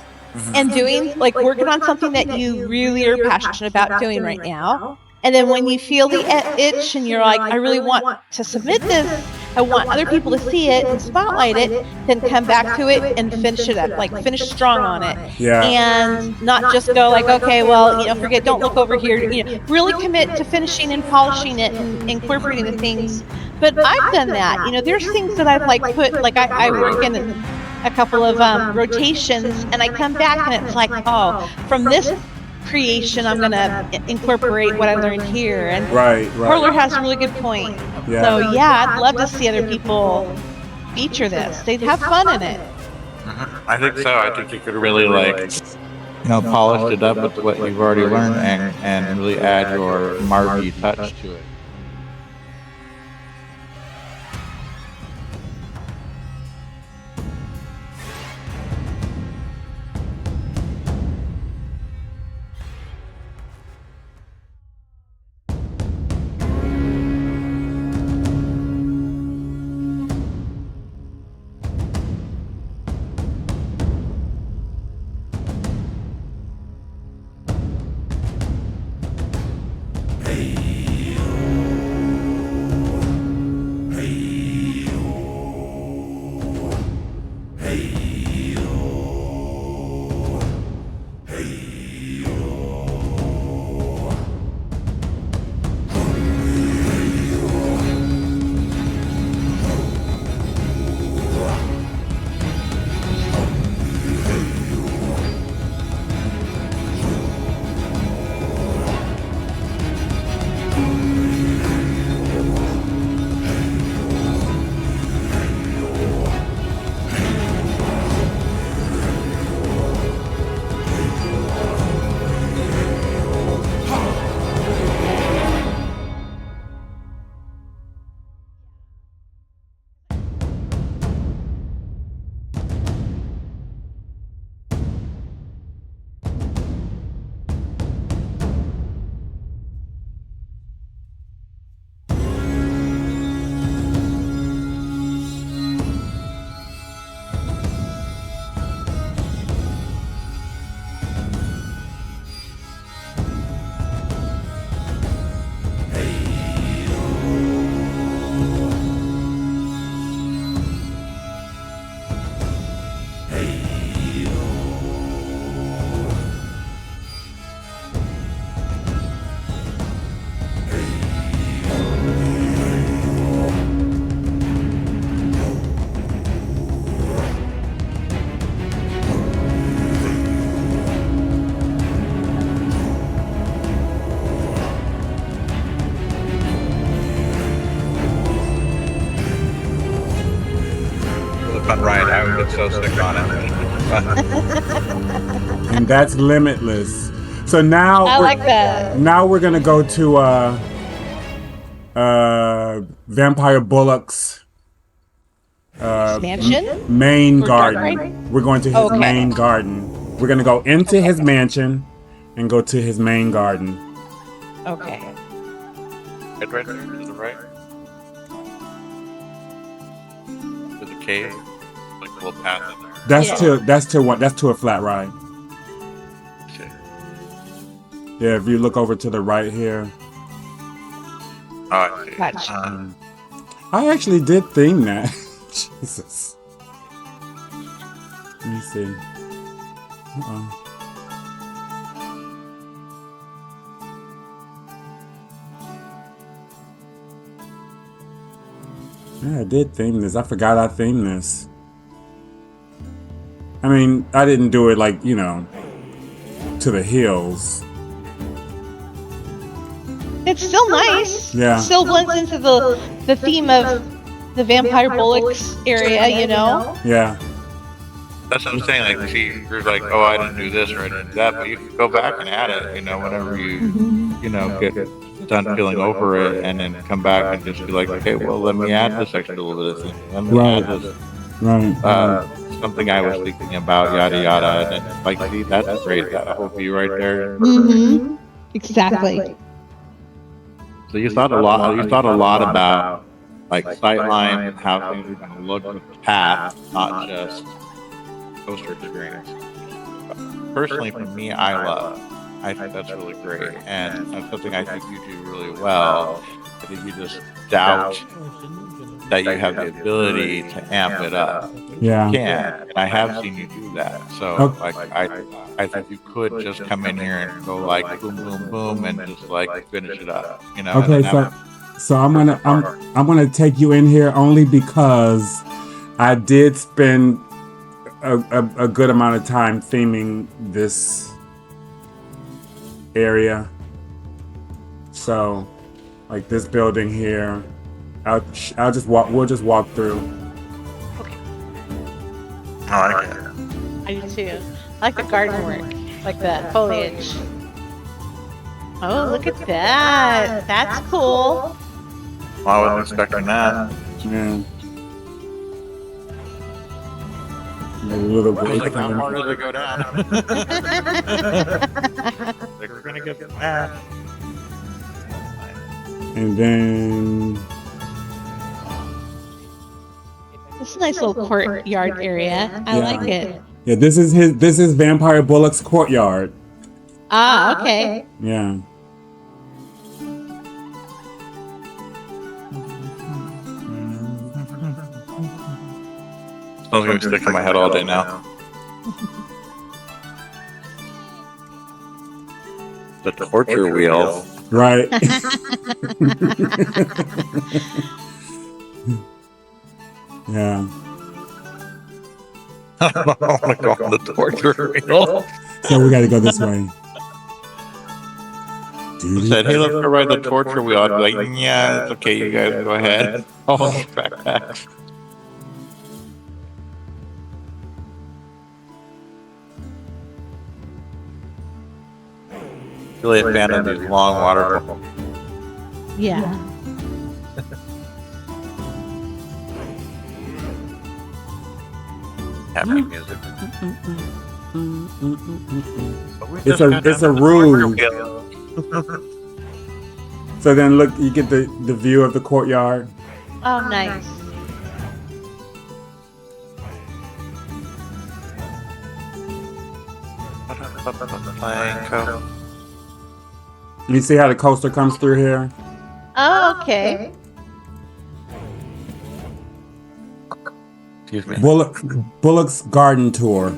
and doing, like, working on something that you really are passionate about doing right now. And then when you feel the itch and you're like, I really want to submit this, I want other people to see it and spotlight it, then come back to it and finish it up, like finish strong on it. Yeah. And not just go like, okay, well, forget, don't look over here. Really commit to finishing and polishing it and incorporating the things. But I've done that. There's things that I've put, like I work in a couple of rotations, and I come back and it's like, oh, from this creation I'm gonna incorporate what I learned here. And Right. Parlor has a really good point. Yeah. So yeah, I'd love to see other people feature this. They'd have fun in it. I think so. I think you could really polish it up with what you've already learned, and really add your marquee touch to it. been so sick on it. And that's Limitless. So now I like that. Now we're gonna go to Vampire Bulloch's Mansion? main Or garden. garden? We're going to his Okay. main garden. We're gonna go into his mansion and go to his main garden. Okay. Head right there to the right. There's a cave. Like a little path in there. That's to a flat ride. Okay. Yeah, if you look over to the right here. Oh, I see. Gotcha. I actually did theme that. Jesus. Let me see. Uh-oh. Yeah, I did theme this. I forgot I themed this. I mean, I didn't do it like, to the hills. It's still nice. Yeah. It still blends into the theme of the Vampire Bulloch's area, Yeah. That's what I'm saying. Like, you're like, oh, I didn't do this or I didn't do that, but you can go back and add it, whenever you, get done feeling over it, and then come back and just be like, okay, well, let me add this extra little bit of thing. Let me add this, Right. something I was thinking about, yada yada. And then, like, see, that's great. That whole view right there. Mm-hmm. Exactly. So you thought a lot. You thought a lot about like sightline and how things are going to look with the path, not just coaster experience. But personally, for me, I think that's really great, and that's something I think you do really well. I think you just doubt that you have the ability to amp it up. Yeah. You can, and I have seen you do that. So, Okay. like, I think you could just come in here and go like boom, boom, boom, and just like finish it up. and Okay, then so I'm gonna take you in here only because I did spend a good amount of time theming this area. So, like this building here, I'll just walk. We'll just walk through. I like it. I do too. I like the garden work, like the foliage. Oh, look at that. That's cool. Well, I wasn't expecting that. Yeah. A little I was bit. like, how hard does it go down? Like, we're gonna get mad. And then It's a nice little courtyard area. I Yeah. like it. yeah, this is Vampire Bulloch's courtyard. Ah, okay. Yeah. Smells gonna be sticking in my head all day now. The torture wheel. Right. Yeah. I don't want to go on the torture wheel. So we got to go this way. Said, hey, let's go ride the torture wheel. I'd be like, yeah, it's okay, you guys go ahead. Oh, backpacks. Really a fan of these long waterfalls. Yeah. Happy music. It's a ruse. So then look, you get the view of the courtyard. Oh, nice. You see how the coaster comes through here? Oh, okay. Excuse me. Bulloch's garden tour.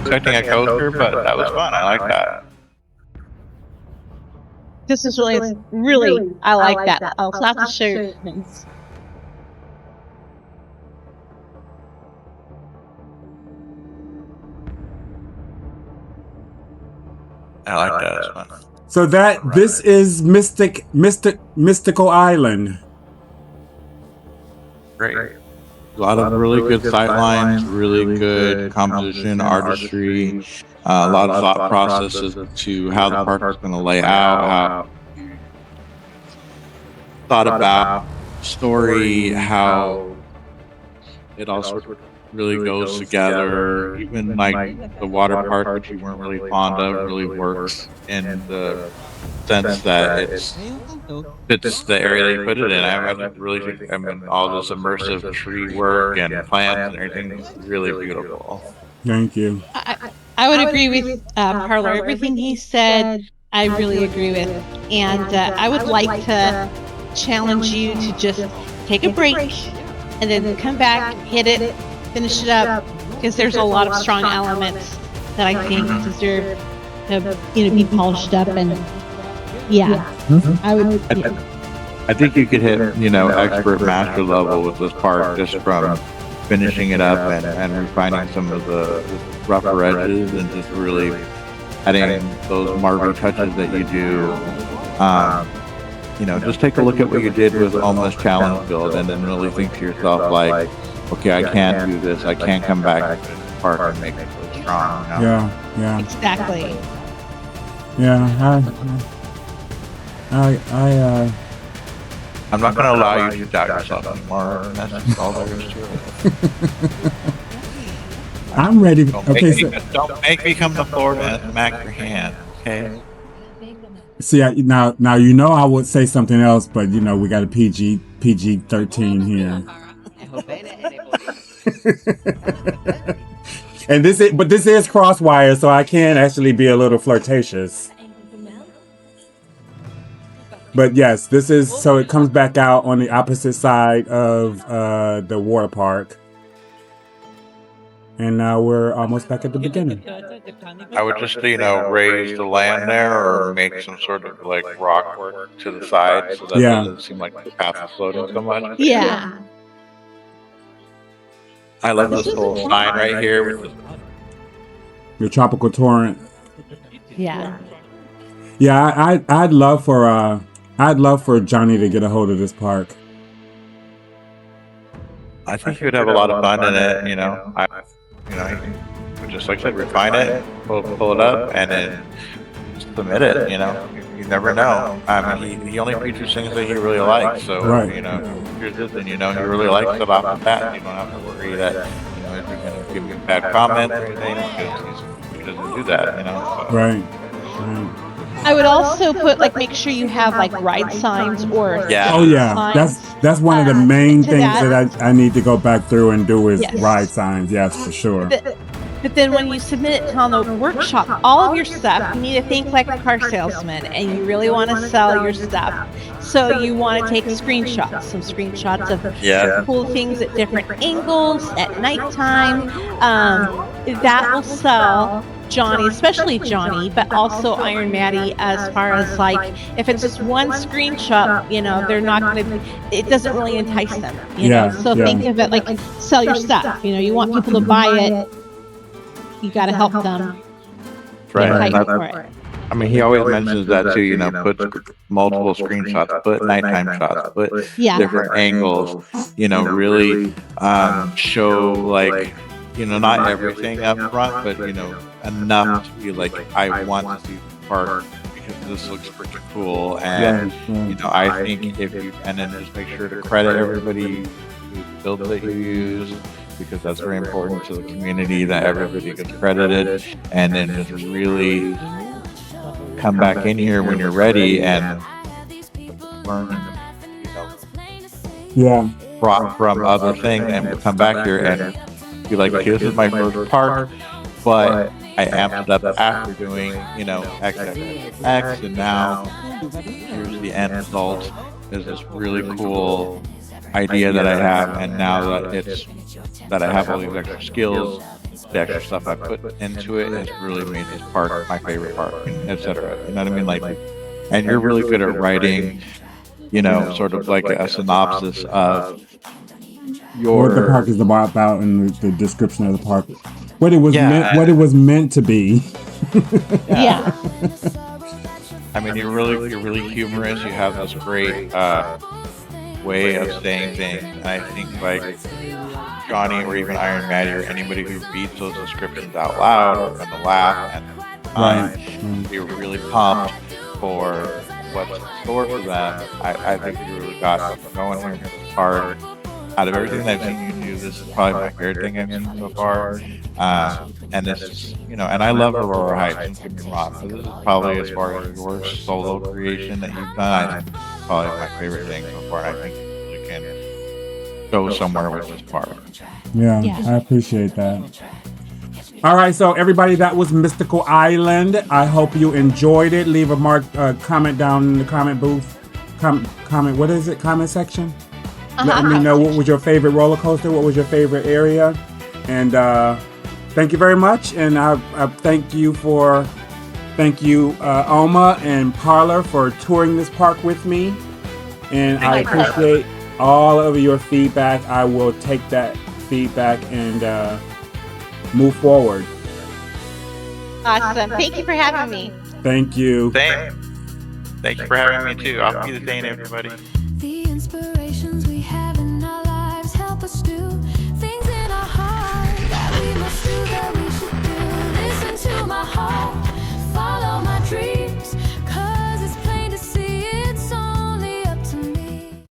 expecting a coaster, but that was fun. I like that. This is really, I like that. I'll have to show you things. I like that. It's fun. So this is Mystical Island. Great. A lot of really good sight lines, really good composition, artistry, a lot of thought processes to how the park is going to lay out, how thought about story, how it all sort of really goes together. Even like the water park, which you weren't really fond of, really works in the sense that it's the area they put it in. I really think, I mean, all this immersive tree work and plants and everything is really beautiful. Thank you. I would agree with Parlor. Everything he said, I really agree with. And I would like to challenge you to just take a break and then come back, hit it, finish it up, because there's a lot of strong elements that I think deserve to be polished up. And I would. I think you could hit, expert master level with this park just from finishing it up and refining some of the rougher edges and just really adding those Marvel touches that you do. Just take a look at what you did with Almost Challenge Build and then really think to yourself like, okay, I can't do this. I can't come back to the park and make it so strong. Yeah. Exactly. Yeah. I'm not going to allow you to doubt yourself anymore. And that's just all there is to it. I'm ready. Don't make me come to Florida and smack your hand, okay? See, now I would say something else, but we got a PG-13 here. And this is Crosswire, so I can actually be a little flirtatious. But yes, this is, so it comes back out on the opposite side of the water park. And now we're almost back at the beginning. I would just, raise the land there or make some sort of like rock work to the side so that it doesn't seem like the path is floating so much. Yeah. I love this little sign right here with The tropical torrent. Yeah. Yeah, I'd love for Johnny to get a hold of this park. I think you would have a lot of fun in it, just like I said, refine it, pull it up, and then submit it. You never know. He only features things that he really likes. So here's this, and he really likes it off the bat. You don't have to worry that if you're going to give him bad comments or anything because he doesn't do that. So. Right. I would also put make sure you have ride signs or signs. That's one of the main things that I need to go back through and do is ride signs. Yes, for sure. But then when you submit it on the workshop, all of your stuff, you need to think like a car salesman, and you really want to sell your stuff. So you want to take some screenshots of cool things at different angles at nighttime. That will sell Johnny, especially Johnny, but also Iron Maddie, as far as if it's just one screenshot, they're not going to, it doesn't really entice them, So think of it sell your stuff, you want people to buy it, you got to help them. Right. He always mentions that too, put multiple screenshots, put nighttime shots, put different angles, really show not everything up front, but enough to be I want to see the park because this looks pretty cool, and I think if you, and then just make sure to credit everybody who built that you use, because that's very important to the community that everybody gets credited, and then just really come back in here when you're ready and learn, from other things, and come back here and be like, okay, this is my first park, but I amped it up after doing, X, and now here's the end result. Is this really cool idea that I have, and now that I have all these extra skills, the extra stuff I put into it has really made this park my favorite park, etc. You know what I mean? Like, and you're really good at writing, you know, sort of like a synopsis of your what the park is about and the description of the park, what it was Yeah. what it was meant to be. Yeah. I mean, you're really humorous. You have this great way of saying things. And I think like Johnny or even Iron Maddie or anybody who reads those descriptions out loud are going to laugh and be really pumped for what's in store for them. I think you really got something going here in this park. Out of everything I've seen you do, this is probably my favorite thing I've seen so far. And this is, you know, and I love Aurora Heights, don't get me wrong, but this is probably, as far as your solo creation that you've done, I think it's probably my favorite thing so far. And I think you really can go somewhere with this park. Yeah, I appreciate that. All right, so everybody, that was Mystical Island. I hope you enjoyed it. Leave a comment down in the comment booth. Comment, what is it? Comment section. Let me know what was your favorite roller coaster. What was your favorite area? And thank you very much. And I thank you, Oma and Parlor, for touring this park with me. And I appreciate all of your feedback. I will take that feedback and move forward. Awesome. Thank you for having me. Thank you. Same. Thank you for having me too. I'll be the same, everybody. The inspirations we have in our lives help us do